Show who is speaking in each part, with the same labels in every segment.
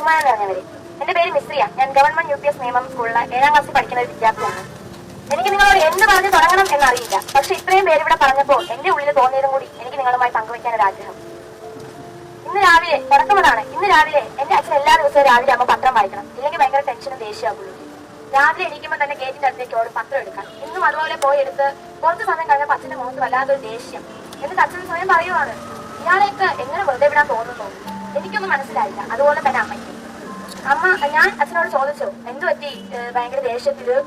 Speaker 1: ബഹുമാനം നിറഞ്ഞവരെ, എന്റെ പേര് മിശ്രിയ. ഞാൻ ഗവൺമെന്റ് UPS നിയമം സ്കൂളിലെ 7ാം ക്ലാസ്സിൽ പഠിക്കുന്ന ഒരു വിദ്യാർത്ഥിയാണ്. എനിക്ക് നിങ്ങളോട് എന്ത് പറഞ്ഞ് തുടങ്ങണം എന്നറിയില്ല. പക്ഷെ ഇത്രയും പേര് ഇവിടെ പറഞ്ഞപ്പോൾ എന്റെ ഉള്ളിൽ തോന്നിയതും കൂടി എനിക്ക് നിങ്ങളുമായി പങ്കുവയ്ക്കാൻ ഒരു ആഗ്രഹം. ഇന്ന് രാവിലെ തുടക്കമതാണ്. ഇന്ന് രാവിലെ എന്റെ അച്ഛൻ എല്ലാ ദിവസവും രാവിലെ ആകുമ്പോൾ പത്രം വായിക്കണം, ഇല്ലെങ്കിൽ ഭയങ്കര ടെൻഷനും ദേഷ്യമാകുള്ളൂ. രാവിലെ എണീക്കുമ്പോൾ തന്നെ ഗേറ്റിന്റെ അടുത്തേക്ക് ഓടും പത്രം എടുക്കാൻ. ഇന്നും അതുപോലെ പോയി എടുത്ത് കുറച്ച് സമയം കഴിഞ്ഞപ്പോൾ അച്ഛന്റെ മുഖത്ത് വല്ലാത്തൊരു ദേഷ്യം. എന്നിട്ട് അച്ഛൻ സ്വയം പറയുവാണ്, ഇയാളെയൊക്കെ എങ്ങനെ വെറുതെ വിടാൻ തോന്നുന്നു? എനിക്കൊന്നും മനസ്സിലായില്ല. അതുപോലെ തന്നെ അമ്മയ്ക്ക്. ഞാൻ അച്ഛനോട് ചോദിച്ചു, എന്ത് പറ്റി ഭയങ്കര ദേഷ്യത്തില്,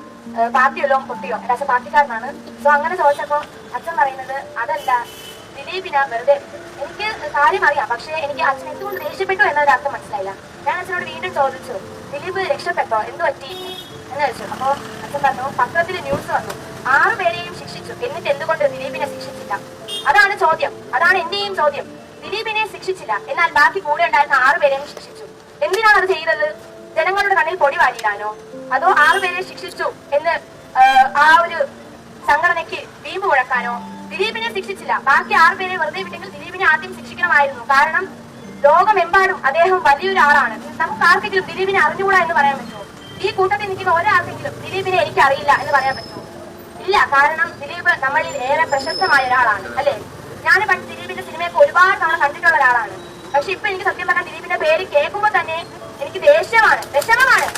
Speaker 1: പാർട്ടി വല്ലതും പൊട്ടിയോ? എന്റെ അച്ഛൻ പാർട്ടിക്കാരനാണ്. സോ അങ്ങനെ ചോദിച്ചപ്പോ അച്ഛൻ പറയുന്നത്, അതല്ല, ദിലീപിനെ വെറുതെ. എനിക്ക് കാര്യം അറിയാം, പക്ഷെ എനിക്ക് അച്ഛൻ എന്തുകൊണ്ട് ദേഷ്യപ്പെട്ടു എന്നൊരു അർത്ഥം മനസ്സിലായില്ല. ഞാൻ അച്ഛനോട് വീണ്ടും ചോദിച്ചു, ദിലീപ് രക്ഷപ്പെട്ടോ, എന്ത് പറ്റി എന്ന് ചോദിച്ചു. അപ്പൊ അച്ഛൻ പറഞ്ഞു, പത്രത്തിൽ ന്യൂസ് വന്നു, 6 പേരെയും ശിക്ഷിച്ചു, എന്നിട്ട് എന്തുകൊണ്ട് ദിലീപിനെ ശിക്ഷിച്ചില്ല? അതാണ് ചോദ്യം. അതാണ് എന്റെയും ചോദ്യം. ദിലീപിനെ ശിക്ഷിച്ചില്ല, എന്നാൽ ബാക്കി കൂടെ ഉണ്ടായിരുന്ന 6 പേരെയും ശിക്ഷിച്ചു. എന്തിനാണ് അത് ചെയ്തത്? ജനങ്ങളുടെ കണ്ണിൽ പൊടി വാരിയിടാനോ? അതോ 6 പേരെ ശിക്ഷിച്ചു എന്ന് ആ ഒരു സംഘടനയ്ക്ക് വീമ്പ് മുഴക്കാനോ? ദിലീപിനെ ശിക്ഷിച്ചില്ല, ബാക്കി 6 പേരെ വെറുതെ വിട്ടെങ്കിൽ ദിലീപിനെ ആദ്യം ശിക്ഷിക്കണമായിരുന്നു. കാരണം ലോകമെമ്പാടും അദ്ദേഹം വലിയൊരാളാണ്. നമുക്ക് ആർക്കെങ്കിലും ദിലീപിനെ അറിഞ്ഞുകൂടാ എന്ന് പറയാൻ പറ്റുമോ? ഈ കൂട്ടത്തിൽ നിൽക്കുന്ന ഒരാൾക്കെങ്കിലും ദിലീപിനെ എനിക്ക് അറിയില്ല എന്ന് പറയാൻ പറ്റുമോ? ഇല്ല. കാരണം ദിലീപ് നമ്മളിൽ ഏറെ പ്രശസ്തമായ ഒരാളാണ്, അല്ലെ? ഞാൻ പണ്ട് ദിലീപിന്റെ സിനിമയൊക്കെ ഒരുപാട് തവണ കണ്ടിട്ടുള്ള ഒരാളാണ്. പക്ഷെ ഇപ്പൊ എനിക്ക് സത്യം പറഞ്ഞാൽ ദിലീപിന്റെ പേര് കേൾക്കുമ്പോൾ തന്നെ എനിക്ക് ദേഷ്യമാണ്, വിഷമമാണ്.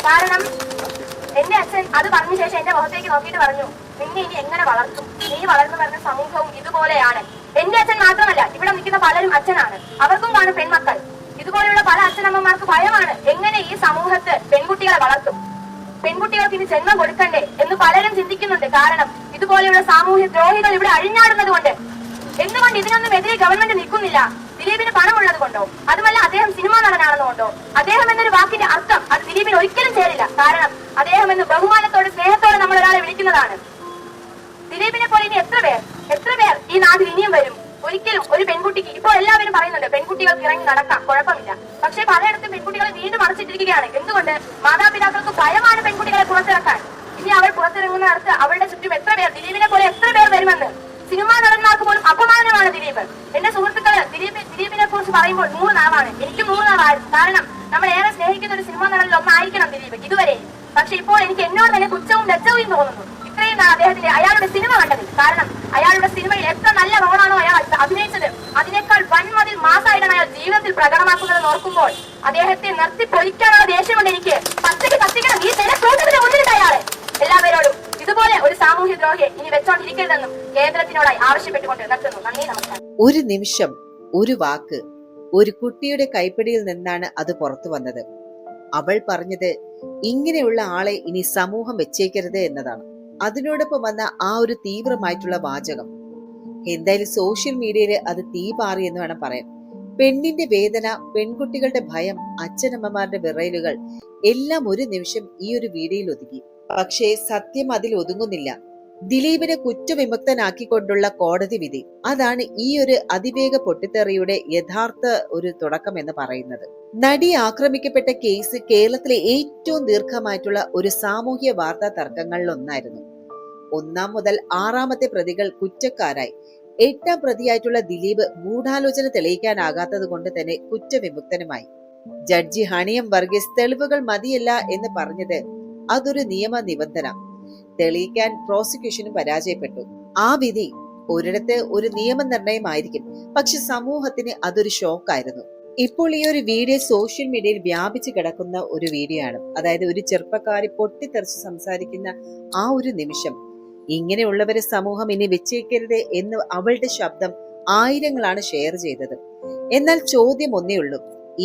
Speaker 1: കാരണം എന്റെ അച്ഛൻ അത് പറഞ്ഞ ശേഷം എന്റെ മുഖത്തേക്ക് നോക്കിയിട്ട് പറഞ്ഞു, നിന്നെ ഇനി എങ്ങനെ വളർത്തും? നീ വളർന്നു വരുന്ന സമൂഹവും ഇതുപോലെയാണ്. എന്റെ അച്ഛൻ മാത്രമല്ല, ഇവിടെ നിൽക്കുന്ന പലരും അച്ഛനാണ്. അവർക്കും കാണും പെൺമക്കൾ. ഇതുപോലെയുള്ള പല അച്ഛനമ്മമാർക്ക് ഭയമാണ്, എങ്ങനെ ഈ സമൂഹത്ത് പെൺകുട്ടികളെ വളർത്തും, പെൺകുട്ടികൾക്ക് ഇനി ജന്മം കൊടുക്കണ്ടേ എന്ന് പലരും ചിന്തിക്കുന്നുണ്ട്. കാരണം ഇതുപോലെയുള്ള സാമൂഹ്യ ദ്രോഹികൾ ഇവിടെ അഴിഞ്ഞാടുന്നത് കൊണ്ട്. എന്തുകൊണ്ട് ഇതിനൊന്നും എതിരെ ഗവൺമെന്റ് നിൽക്കുന്നില്ല? ദിലീപിന് പണമുള്ളത് കൊണ്ടോ? അതുമല്ല അദ്ദേഹം സിനിമാ നടനാണെന്നുകൊണ്ടോ? അദ്ദേഹം എന്നൊരു വാക്കിന്റെ അർത്ഥം അത് ദിലീപിന് ഒരിക്കലും ചേരില്ല. കാരണം അദ്ദേഹം എന്ന് ബഹുമാനത്തോടെ സ്നേഹത്തോടെ നമ്മൾ ഒരാളെ വിളിക്കുന്നതാണ്. ദിലീപിനെ പോലെ ഇനി എത്ര പേർ ഈ നാട്ടിൽ ഇനിയും വരും? ഒരിക്കലും ഒരു പെൺകുട്ടിക്ക്, ഇപ്പോൾ എല്ലാവരും പറയുന്നുണ്ട് പെൺകുട്ടികൾക്ക് ഇറങ്ങി നടക്കാം, കുഴപ്പമില്ല. പക്ഷെ പലയിടത്തും പെൺകുട്ടികളെ വീണ്ടും അടച്ചിട്ടിരിക്കുകയാണ്. എന്തുകൊണ്ട്? മാതാപിതാക്കൾക്ക് ഭയമാണ് പെൺകുട്ടികളെ പുറത്തിറക്കാൻ. ഇനി അവൾ പുറത്തിറങ്ങുന്നിടത്ത് അവളുടെ ചുറ്റും എത്ര പേർ, ദിലീപിനെ പോലെ എത്ര പേർ വരുമെന്ന്. സിനിമാ നടന്മാർക്ക് പോലും അപമാനമാണ് ദിലീപ്. എന്റെ സുഹൃത്തുക്കള് ദിലീപിനെ കുറിച്ച് പറയുമ്പോൾ 3 നാവാണ്. എനിക്ക് 3 നാവായിരുന്നു. കാരണം നമ്മൾ ഏറെ സ്നേഹിക്കുന്ന ഒരു സിനിമാ നടനിൽ ഒന്നായിരിക്കണം ദിലീപ് ഇതുവരെ. പക്ഷെ ഇപ്പോൾ എനിക്ക് എന്നോട് തന്നെ കുറ്റവും ലജ്ജവും തോന്നുന്നു, ഇത്രയും നാൾ അദ്ദേഹത്തിന്റെ അയാളുടെ സിനിമ കണ്ടതിൽ. കാരണം അയാളുടെ സിനിമയിൽ എത്ര നല്ല റോളാണോ അയാൾ അഭിനയിച്ചത്, അതിനേക്കാൾ വൻമതിൽ മാസമായിട്ടാണ് അയാൾ ജീവിതത്തിൽ പ്രകടമാക്കുന്നത് ഓർക്കുമ്പോൾ അദ്ദേഹത്തെ നിർത്തി പൊലിക്കാനുള്ള ദേഷ്യമുണ്ട് എനിക്ക്. കത്തിക്കണം, ഈ ജനക്കൂട്ടത്തിന് മുന്നിലിട്ട് അയാളെ. എല്ലാവരോടും ഇതുപോലെ ഒരു സാമൂഹ്യ ദ്രോഹിയെ ഇനി വെച്ചോണ്ടിരിക്കരുതെന്നും കേന്ദ്രത്തിനോടായി ആവശ്യപ്പെട്ടുകൊണ്ട് നിർത്തുന്നു. നന്ദി, നമസ്കാരം.
Speaker 2: ഒരു നിമിഷം, ഒരു വാക്ക്, ഒരു കുട്ടിയുടെ കൈപ്പിടിയിൽ നിന്നാണ് അത് പുറത്തു വന്നത്. അവൾ പറഞ്ഞത് ഇങ്ങനെയുള്ള ആളെ ഇനി സമൂഹം വെച്ചേക്കരുത് എന്നതാണ്. അതിനോടൊപ്പം വന്ന ആ ഒരു തീവ്രമായിട്ടുള്ള വാചകം എന്തായാലും സോഷ്യൽ മീഡിയയിൽ അത് തീ പാറി എന്ന് വേണം പറയാൻ. പെണ്ണിന്റെ വേദന, പെൺകുട്ടികളുടെ ഭയം, അച്ഛനമ്മമാരുടെ വിറയലുകൾ എല്ലാം ഒരു നിമിഷം ഈ ഒരു വീഡിയോയിൽ ഒതുങ്ങി. പക്ഷേ സത്യം അതിൽ ഒതുങ്ങുന്നില്ല. ദിലീപിനെ കുറ്റവിമുക്തനാക്കിക്കൊണ്ടുള്ള കോടതി വിധി, അതാണ് ഈ ഒരു അതിവേഗ പൊട്ടിത്തെറിയുടെ യഥാർത്ഥ ഒരു തുടക്കം എന്ന് പറയുന്നത്. നടി ആക്രമിക്കപ്പെട്ട കേസ് കേരളത്തിലെ ഏറ്റവും ദീർഘമായിട്ടുള്ള ഒരു സാമൂഹ്യ വാർത്താ തർക്കങ്ങളിൽ ഒന്നായിരുന്നു. 1 മുതൽ 6 പ്രതികൾ കുറ്റക്കാരായി. 8ാം പ്രതിയായിട്ടുള്ള ദിലീപ് ഗൂഢാലോചന തെളിയിക്കാനാകാത്തത് കൊണ്ട് തന്നെ കുറ്റവിമുക്തനുമായി. ജഡ്ജി ഹണിയം വർഗീസ് തെളിവുകൾ മതിയല്ല എന്ന് പറഞ്ഞത് അതൊരു നിയമ നിബന്ധന. തെളിയിക്കാൻ പ്രോസിക്യൂഷനും പരാജയപ്പെട്ടു. ആ വിധി ഒരിടത്ത് ഒരു നിയമനിർണയമായിരിക്കും, പക്ഷെ സമൂഹത്തിന് അതൊരു ഷോക്കായിരുന്നു. ഇപ്പോൾ ഈ ഒരു വീഡിയോ സോഷ്യൽ മീഡിയയിൽ വ്യാപിച്ചു കിടക്കുന്ന ഒരു വീഡിയോ ആണ്. അതായത് ഒരു ചെറുപ്പക്കാരി പൊട്ടിത്തെറിച്ച് സംസാരിക്കുന്ന ആ ഒരു നിമിഷം, ഇങ്ങനെയുള്ളവരെ സമൂഹം ഇനി വെച്ചേക്കരുത് എന്ന് അവളുടെ ശബ്ദം ആയിരങ്ങളാണ് ഷെയർ ചെയ്തത്. എന്നാൽ ചോദ്യം ഒന്നേ ഉള്ളൂ,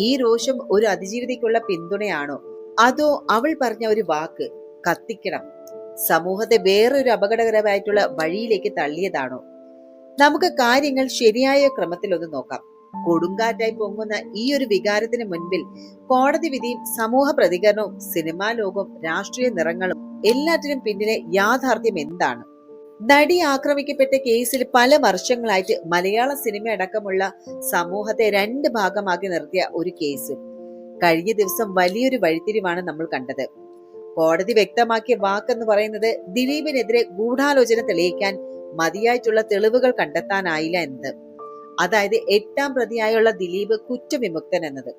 Speaker 2: ഈ രോഷം ഒരു അതിജീവിതയ്ക്കുള്ള പിന്തുണയാണോ, അതോ അവൾ പറഞ്ഞ ഒരു വാക്ക് കത്തിക്കണം സമൂഹത്തെ വേറൊരു അപകടകരമായിട്ടുള്ള വഴിയിലേക്ക് തള്ളിയതാണോ? നമുക്ക് കാര്യങ്ങൾ ശരിയായ ക്രമത്തിൽ ഒന്ന് നോക്കാം. കൊടുങ്കാറ്റായി പൊങ്ങുന്ന ഈ ഒരു വികാരത്തിന് മുൻപിൽ കോടതി വിധിയും സമൂഹ പ്രതികരണവും സിനിമാ ലോകവും രാഷ്ട്രീയ നിറങ്ങളും എല്ലാറ്റിനും പിന്നിലെ യാഥാർത്ഥ്യം എന്താണ്? നടി ആക്രമിക്കപ്പെട്ട കേസിൽ പല വർഷങ്ങളായിട്ട് മലയാള സിനിമ അടക്കമുള്ള സമൂഹത്തെ 2 ഭാഗമാക്കി നിർത്തിയ ഒരു കേസ് കഴിഞ്ഞ ദിവസം വലിയൊരു വഴിത്തിരിവാണ് നമ്മൾ കണ്ടത്. കോടതി വ്യക്തമാക്കിയ വാക്കെന്ന് പറയുന്നത് ദിലീപിനെതിരെ ഗൂഢാലോചന തെളിയിക്കാൻ മതിയായിട്ടുള്ള തെളിവുകൾ കണ്ടെത്താനായില്ല എന്നത്. അതായത് 8ാം പ്രതിയായുള്ള ദിലീപ് കുറ്റവിമുക്തൻ എന്നത്.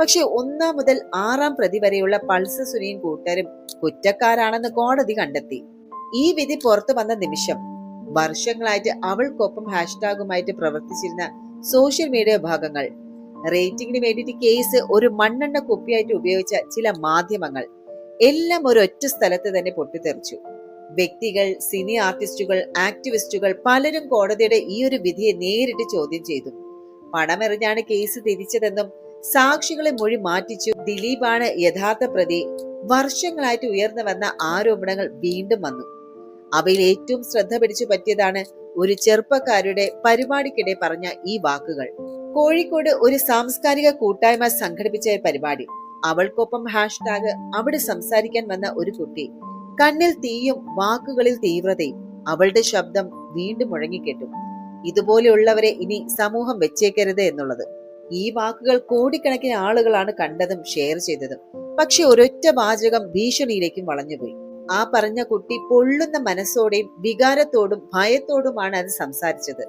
Speaker 2: പക്ഷെ 1 മുതൽ 6 പ്രതി വരെയുള്ള പൾസ് സുനിയും കൂട്ടരും കുറ്റക്കാരാണെന്ന് കോടതി കണ്ടെത്തി. ഈ വിധി പുറത്തു വന്ന നിമിഷം വർഷങ്ങളായിട്ട് അവൾക്കൊപ്പം ഹാഷ്ടാഗുമായിട്ട് പ്രവർത്തിച്ചിരുന്ന സോഷ്യൽ മീഡിയ വിഭാഗങ്ങൾ, റേറ്റിംഗിന് വേണ്ടിയിട്ട് കേസ് ഒരു മണ്ണെണ്ണ കുപ്പിയായിട്ട് ഉപയോഗിച്ച ചില മാധ്യമങ്ങൾ എല്ലാം ഒരൊറ്റ സ്ഥലത്ത് തന്നെ പൊട്ടിത്തെറിച്ചു. വ്യക്തികൾ, സിനി ആർട്ടിസ്റ്റുകൾ, ആക്ടിവിസ്റ്റുകൾ പലരും കോടതിയുടെ ഈ ഒരു വിധിയെ നേരിട്ട് ചോദ്യം ചെയ്തു. പണമെറിഞ്ഞാണ് കേസ് തിരിച്ചതെന്നും സാക്ഷികളെ മൊഴി മാറ്റിച്ചു, ദിലീപാണ് യഥാർത്ഥ പ്രതി, വർഷങ്ങളായിട്ട് ഉയർന്നു വന്ന ആരോപണങ്ങൾ വീണ്ടും വന്നു. അവയിൽ ഏറ്റവും ശ്രദ്ധ പിടിച്ചു പറ്റിയതാണ് ഒരു ചെറുപ്പക്കാരുടെ പരിപാടിക്കിടെ പറഞ്ഞ ഈ വാക്കുകൾ. കോഴിക്കോട് ഒരു സാംസ്കാരിക കൂട്ടായ്മ സംഘടിപ്പിച്ച പരിപാടി. അവൾക്കൊപ്പം ഹാഷ്ടാഗ് അവിടെ സംസാരിക്കാൻ വന്ന ഒരു കുട്ടി. കണ്ണിൽ തീയും വാക്കുകളിൽ തീവ്രതയും. അവളുടെ ശബ്ദം വീണ്ടും മുഴങ്ങിക്കേട്ടു. ഇതുപോലെയുള്ളവരെ ഇനി സമൂഹം വെച്ചേക്കരുത് എന്നുള്ളത്. ഈ വാക്കുകൾ കോടിക്കണക്കിന് ആളുകളാണ് കണ്ടതും ഷെയർ ചെയ്തതും. പക്ഷെ ഒരൊറ്റ വാചകം ഭീഷണിയിലേക്കും വളഞ്ഞുപോയി. ആ പറഞ്ഞ കുട്ടി പൊള്ളുന്ന മനസ്സോടെയും വികാരത്തോടും ഭയത്തോടുമാണ് അത് സംസാരിച്ചത്.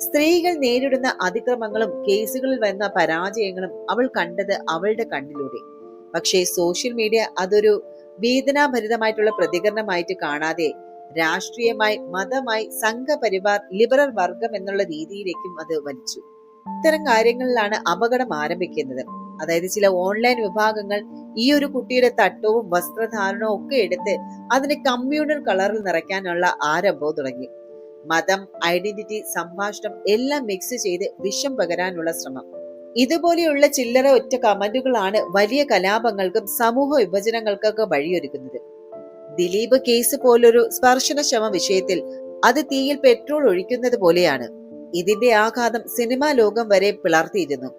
Speaker 2: സ്ത്രീകൾ നേരിടുന്ന അതിക്രമങ്ങളും കേസുകളിൽ വന്ന പരാജയങ്ങളും അവൾ കണ്ടത് അവളുടെ കണ്ണിലൂടെ. പക്ഷേ സോഷ്യൽ മീഡിയ അതൊരു വേദനാഭരിതമായിട്ടുള്ള പ്രതികരണമായിട്ട് കാണാതെ രാഷ്ട്രീയമായി, മതമായി, സംഘപരിവാർ, ലിബറൽ വർഗം എന്നുള്ള രീതിയിലേക്കും അത് വലിച്ചു. ഇത്തരം കാര്യങ്ങളിലാണ് അപകടം ആരംഭിക്കുന്നത്. അതായത് ചില ഓൺലൈൻ വിഭാഗങ്ങൾ ഈ ഒരു കുട്ടിയുടെ തട്ടവും വസ്ത്രധാരണവും ഒക്കെ എടുത്ത് അതിനെ കമ്മ്യൂണൽ കളറിൽ നിറയ്ക്കാനുള്ള ആരംഭവും തുടങ്ങി. മതം, ഐഡന്റിറ്റി, സംഭാഷണം എല്ലാം മിക്സ് ചെയ്ത് വിഷം പകരാനുള്ള ശ്രമം. ഇതുപോലെയുള്ള ചില്ലറ ഒറ്റ കമന്റുകളാണ് വലിയ കലാപങ്ങൾക്കും സമൂഹ വിഭജനങ്ങൾക്കൊക്കെ വഴിയൊരുക്കുന്നത്. ദിലീപ് കേസ് പോലൊരു സ്പർശനശ്രമ വിഷയത്തിൽ അത് തീയിൽ പെട്രോൾ ഒഴിക്കുന്നത് പോലെയാണ്. ഇതിന്റെ ആഘാതം സിനിമാ ലോകം വരെ പിളർത്തിയിരുന്നു.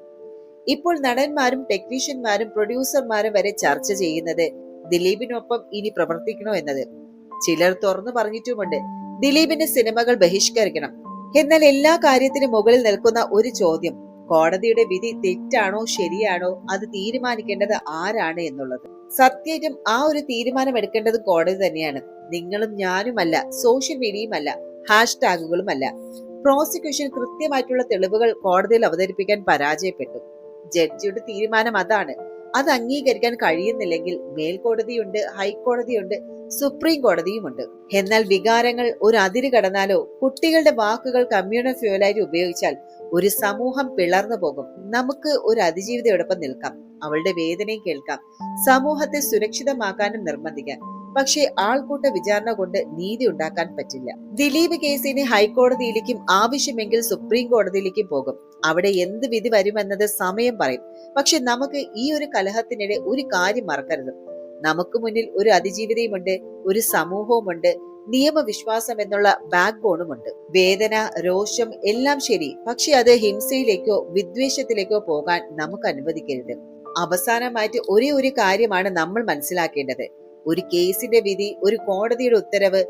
Speaker 2: ഇപ്പോൾ നടന്മാരും ടെക്നീഷ്യന്മാരും പ്രൊഡ്യൂസർമാരും വരെ ചർച്ച ചെയ്യുന്നത് ദിലീപിനൊപ്പം ഇനി പ്രവർത്തിക്കണോ എന്നത്. ചിലർ തുറന്നു പറഞ്ഞിട്ടുമുണ്ട് ദിലീപിന്റെ സിനിമകൾ ബഹിഷ്കരിക്കണം. എന്നാൽ എല്ലാ കാര്യത്തിനും മുകളിൽ നിൽക്കുന്ന ഒരു ചോദ്യം, കോടതിയുടെ വിധി തെറ്റാണോ ശരിയാണോ അത് തീരുമാനിക്കേണ്ടത് ആരാണ് എന്നുള്ളത്. സത്യം ആ ഒരു തീരുമാനം എടുക്കേണ്ടത് കോടതി തന്നെയാണ്. നിങ്ങളും ഞാനുമല്ല, സോഷ്യൽ മീഡിയയുമല്ല, ഹാഷ്ടാഗുകളുമല്ല. പ്രോസിക്യൂഷൻ കൃത്യമായിട്ടുള്ള തെളിവുകൾ കോടതിയിൽ അവതരിപ്പിക്കാൻ പരാജയപ്പെട്ടു. ജഡ്ജിയുടെ തീരുമാനം അതാണ്. അത് അംഗീകരിക്കാൻ കഴിയുന്നില്ലെങ്കിൽ മേൽക്കോടതിയുണ്ട്, ഹൈക്കോടതിയുണ്ട്, സുപ്രീം കോടതിയുമുണ്ട്. എന്നാൽ വികാരങ്ങൾ ഒരു അതിര് കടന്നാലോ കുട്ടികളുടെ വാക്കുകൾ കമ്മ്യൂണൽ ഫ്യൂവലായിട്ട് ഉപയോഗിച്ചാൽ ഒരു സമൂഹം പിളർന്നു പോകും. നമുക്ക് ഒരു അതിജീവിതയോടൊപ്പം നിൽക്കാം, അവളുടെ വേദനയും കേൾക്കാം, സമൂഹത്തെ സുരക്ഷിതമാക്കാനും നിർബന്ധിക്കാം. പക്ഷേ ആൾക്കൂട്ട വിചാരണ കൊണ്ട് നീതി ഉണ്ടാക്കാൻ പറ്റില്ല. ദിലീപ് കേസിന് ഹൈക്കോടതിയിലേക്കും ആവശ്യമെങ്കിൽ സുപ്രീം കോടതിയിലേക്കും പോകും. അവിടെ എന്ത് വിധി വരുമെന്നത് സമയം പറയും. പക്ഷെ നമുക്ക് ഈ ഒരു കലഹത്തിനിടെ ഒരു കാര്യം മറക്കരുത്. നമുക്ക് മുന്നിൽ ഒരു അതിജീവിതയുമുണ്ട്, ഒരു സമൂഹവുമുണ്ട്, നിയമവിശ്വാസം എന്നുള്ള ബാക്ക് ബോണുമുണ്ട്. വേദന, രോഷം എല്ലാം ശരി, പക്ഷെ അത് ഹിംസയിലേക്കോ വിദ്വേഷത്തിലേക്കോ പോകാൻ നമുക്ക് അനുവദിക്കരുത്. അവസാനമായിട്ട് ഒരേ ഒരു കാര്യമാണ് നമ്മൾ മനസ്സിലാക്കേണ്ടത്. ഒരു കേസിന്റെ വിധി, ഒരു കോടതിയുടെ ഉത്തരവ്,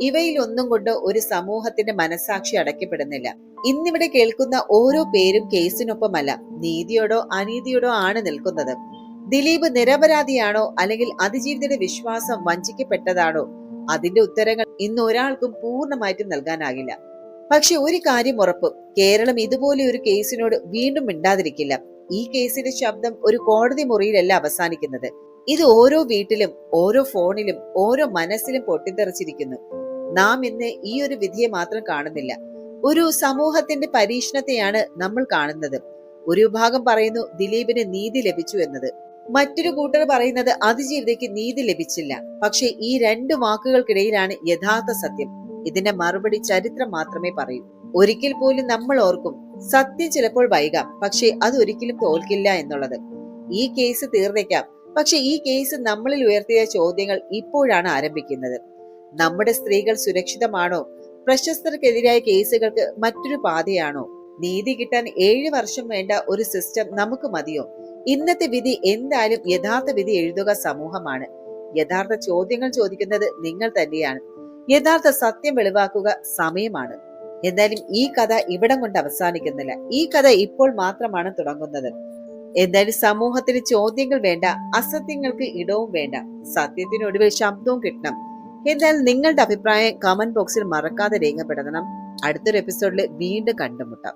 Speaker 2: ഇവയിലൊന്നും കൊണ്ട് ഒരു സമൂഹത്തിന്റെ മനസാക്ഷി അടയ്ക്കപ്പെടുന്നില്ല. ഇന്നിവിടെ കേൾക്കുന്ന ഓരോ പേരും കേസിനൊപ്പമല്ല, നീതിയോടോ അനീതിയോടോ ആണ് നിൽക്കുന്നത്. ദിലീപ് നിരപരാധിയാണോ അല്ലെങ്കിൽ അതിജീവിതയുടെ വിശ്വാസം വഞ്ചിക്കപ്പെട്ടതാണോ, അതിന്റെ ഉത്തരങ്ങൾ ഇന്ന് ഒരാൾക്കും പൂർണ്ണമായിട്ടും നൽകാനാകില്ല. പക്ഷെ ഒരു കാര്യം ഉറപ്പ്, കേരളം ഇതുപോലെ ഒരു കേസിനോട് വീണ്ടും മിണ്ടാതിരിക്കില്ല. ഈ കേസിന്റെ ശബ്ദം ഒരു കോടതി മുറിയിലല്ല അവസാനിക്കുന്നത്. ഇത് ഓരോ വീട്ടിലും, ഓരോ ഫോണിലും, ഓരോ മനസ്സിലും പൊട്ടിത്തെറിച്ചിരിക്കുന്നു. നാം ഇന്ന് ഈ ഒരു വിധിയെ മാത്രം കാണുന്നില്ല, ഒരു സമൂഹത്തിന്റെ പരീക്ഷണത്തെയാണ് നമ്മൾ കാണുന്നത്. ഒരു വിഭാഗം പറയുന്നു ദിലീപിന് നീതി ലഭിച്ചു എന്നത്, മറ്റൊരു കൂട്ടർ പറയുന്നത് അതിജീവിതയ്ക്ക് നീതി ലഭിച്ചില്ല. പക്ഷെ ഈ രണ്ട് വാക്കുകൾക്കിടയിലാണ് യഥാർത്ഥ സത്യം. ഇതിന്റെ മറുപടി ചരിത്രം മാത്രമേ പറയൂ. ഒരിക്കൽ പോലും നമ്മൾ ഓർക്കും, സത്യം ചിലപ്പോൾ വൈകാം, പക്ഷെ അത് ഒരിക്കലും തോൽക്കില്ല എന്നുള്ളത്. ഈ കേസ് തീർന്നേക്കാം, പക്ഷെ ഈ കേസ് നമ്മളിൽ ഉയർത്തിയ ചോദ്യങ്ങൾ ഇപ്പോഴാണ് ആരംഭിക്കുന്നത്. നമ്മുടെ സ്ത്രീകൾ സുരക്ഷിതമാണോ? പ്രശസ്തർക്കെതിരായ കേസുകൾക്ക് മറ്റൊരു പാതയാണോ? നീതി കിട്ടാൻ 7 വർഷം വേണ്ട ഒരു സിസ്റ്റം നമുക്ക് മതിയോ? ഇന്നത്തെ വിധി എന്തായാലും യഥാർത്ഥ വിധി എഴുതുക സമൂഹമാണ്. യഥാർത്ഥ ചോദ്യങ്ങൾ ചോദിക്കുന്നത് നിങ്ങൾ തന്നെയാണ്. യഥാർത്ഥ സത്യം വെളിവാക്കുക സമയമാണ്. എന്തായാലും ഈ കഥ ഇവിടം കൊണ്ട് അവസാനിക്കുന്നില്ല. ഈ കഥ ഇപ്പോൾ മാത്രമാണ് തുടങ്ങുന്നത്. എന്തായാലും സമൂഹത്തിന് ചോദ്യങ്ങൾ വേണ്ട, അസത്യങ്ങൾക്ക് ഇടവും വേണ്ട, സത്യത്തിനൊടുവിൽ ശബ്ദവും കിട്ടണം. എന്തായാലും നിങ്ങളുടെ അഭിപ്രായം കമന്റ് ബോക്സിൽ മറക്കാതെ രേഖപ്പെടുത്തണം. അടുത്തൊരു എപ്പിസോഡിൽ വീണ്ടും കണ്ടുമുട്ടാം.